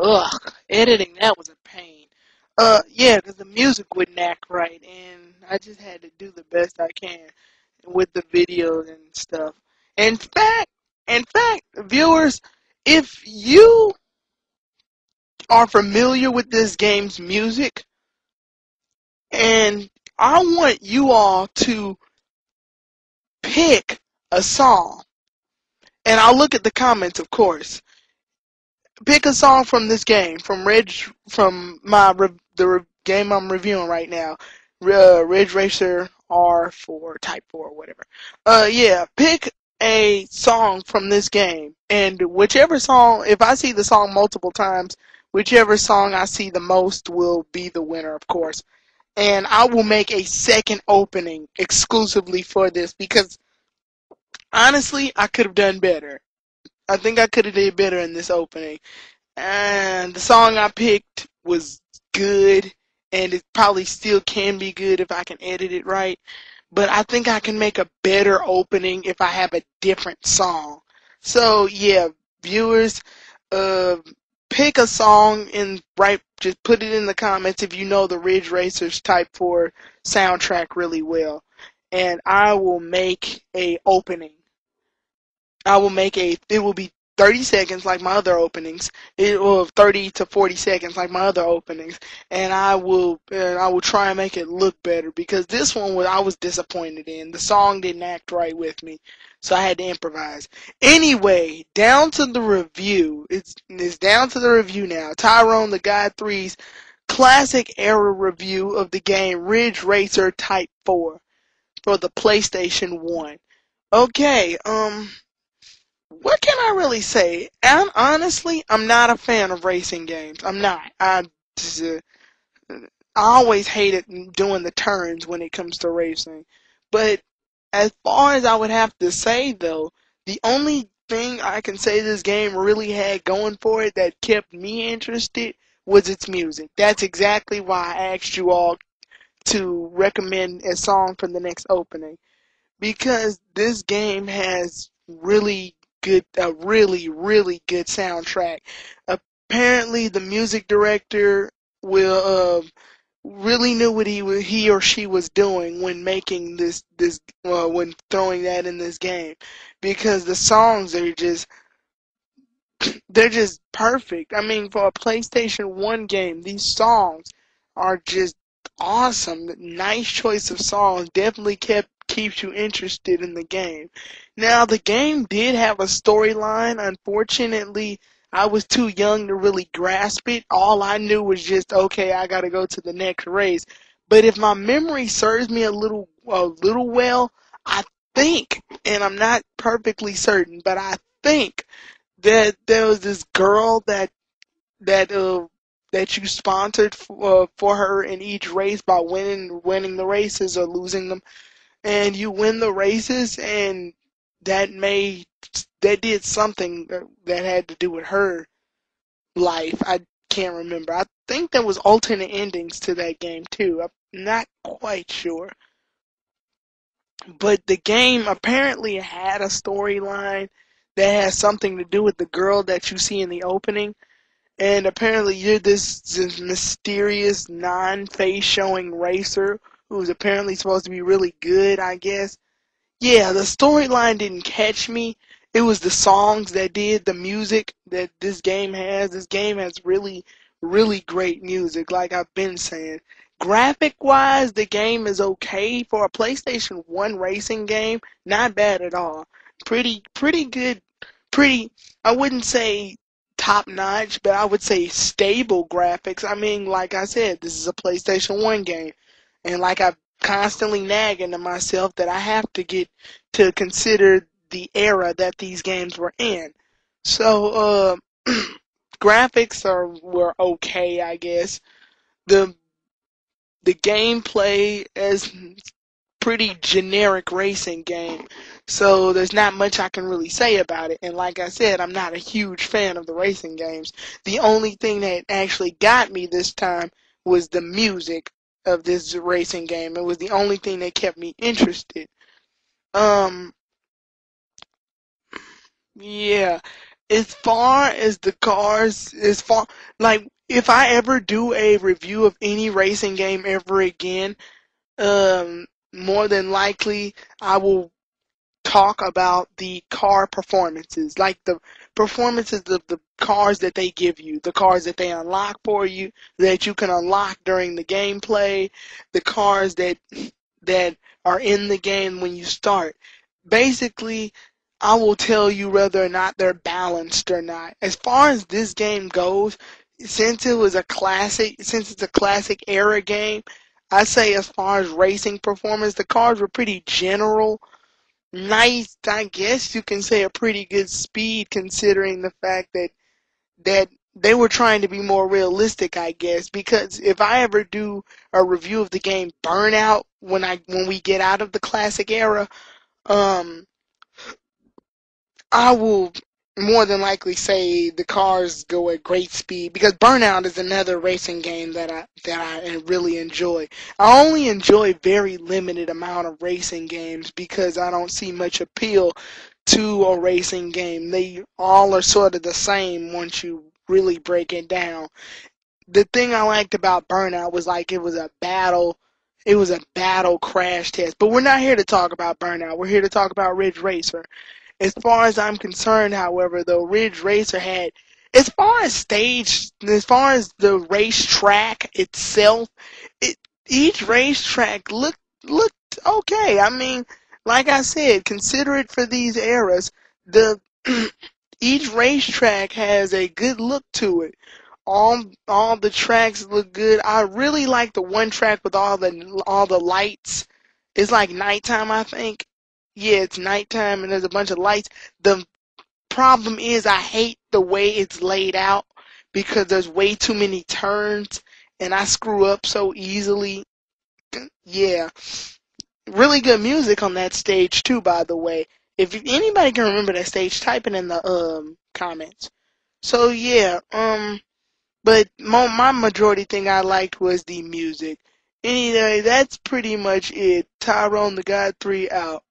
Ugh, editing that was a pain. Yeah, because the music wouldn't act right, and I just had to do the best I can with the videos and stuff. In fact, viewers, if you are familiar with this game's music, and I want you all to pick a song, and I'll look at the comments, of course. Pick a song from this game, from the game I'm reviewing right now, Ridge Racer R4 Type 4 or whatever. Yeah, pick a song from this game, and whichever song, if I see the song multiple times, whichever song I see the most will be the winner, of course. And I will make a second opening exclusively for this because honestly, I could have done better. I think I could have did better in this opening. And the song I picked was good, and it probably still can be good if I can edit it right. But I think I can make a better opening if I have a different song. So yeah, viewers, uh, pick a song and just put it in the comments if you know the Ridge Racers Type 4 soundtrack really well, and I will make a opening. It will be 30 seconds like my other openings. It will 30 to 40 seconds like my other openings. And I will try and make it look better because this one I was disappointed in. The song didn't act right with me. So I had to improvise. Anyway, down to the review. It's down to the review now. Tyrone the God 3's classic era review of the game Ridge Racer Type 4 for the PlayStation 1. Okay, what can I really say? And honestly, I'm not a fan of racing games. I'm not. I always hated doing the turns when it comes to racing. But as far as I would have to say, though, the only thing I can say this game really had going for it that kept me interested was its music. That's exactly why I asked you all to recommend a song for the next opening. Because this game has really good soundtrack. Apparently, the music director will really knew what he or she was doing when making this when throwing that in this game, because the songs are just they're just perfect. I mean, for a PlayStation 1 game, these songs are just awesome. Nice choice of songs. Definitely keeps you interested in the game. Now, the game did have a storyline. Unfortunately, I was too young to really grasp it. All I knew was just, okay, I gotta go to the next race. But if my memory serves me a little well, I think, and I'm not perfectly certain, but I think that there was this girl that uh that you sponsored for her in each race by winning the races or losing them, and you win the races, and that made that did something that had to do with her life. I can't remember. I think there was alternate endings to that game too. I'm not quite sure, but the game apparently had a storyline that has something to do with the girl that you see in the opening. And apparently you're this mysterious non-face showing racer who's apparently supposed to be really good, I guess. Yeah, the storyline didn't catch me. It was the songs that did, the music that this game has. This game has really great music, like I've been saying. Graphic-wise, the game is okay for a PlayStation 1 racing game. Not bad at all. Pretty good. Pretty, I wouldn't say top notch, but I would say stable graphics. I mean, like I said, this is a PlayStation 1 game. And like I'm constantly nagging to myself that I have to get to consider the era that these games were in. So, graphics were okay, I guess. The the gameplay is pretty generic racing game. So there's not much I can really say about it. And like I said, I'm not a huge fan of the racing games. The only thing that actually got me this time was the music of this racing game. It was the only thing that kept me interested. Um, yeah. as far as the cars, as far like if I ever do a review of any racing game ever again, more than likely I will talk about the car performances, like the performances of the cars that they give you, the cars that they unlock for you, that you can unlock during the gameplay, the cars that are in the game when you start. Basically, I will tell you whether or not they're balanced or not. As far as this game goes, since it's a classic era game, I say as far as racing performance, the cars were pretty general. Nice, I guess you can say a pretty good speed considering the fact that they were trying to be more realistic, I guess, because if I ever do a review of the game Burnout when we get out of the classic era, um I will more than likely say the cars go at great speed because Burnout is another racing game that I really enjoy. I only enjoy very limited amount of racing games because I don't see much appeal to a racing game. They all are sort of the same once you really break it down. The thing I liked about Burnout was like it was a battle crash test. But we're not here to talk about Burnout. We're here to talk about Ridge Racer. As far as I'm concerned, however, though, Ridge Racer had, as far as the racetrack itself, it, each racetrack looked okay. I mean, like I said, consider it for these eras. The each racetrack has a good look to it. All the tracks look good. I really like the one track with all the lights. It's like nighttime, I think. Yeah, it's nighttime and there's a bunch of lights. The problem is I hate the way it's laid out because there's way too many turns and I screw up so easily. Yeah. Really good music on that stage too, by the way. If anybody can remember that stage, type it in the comments. So yeah, but my majority thing I liked was the music. Anyway, that's pretty much it. Tyrone the God 3 out.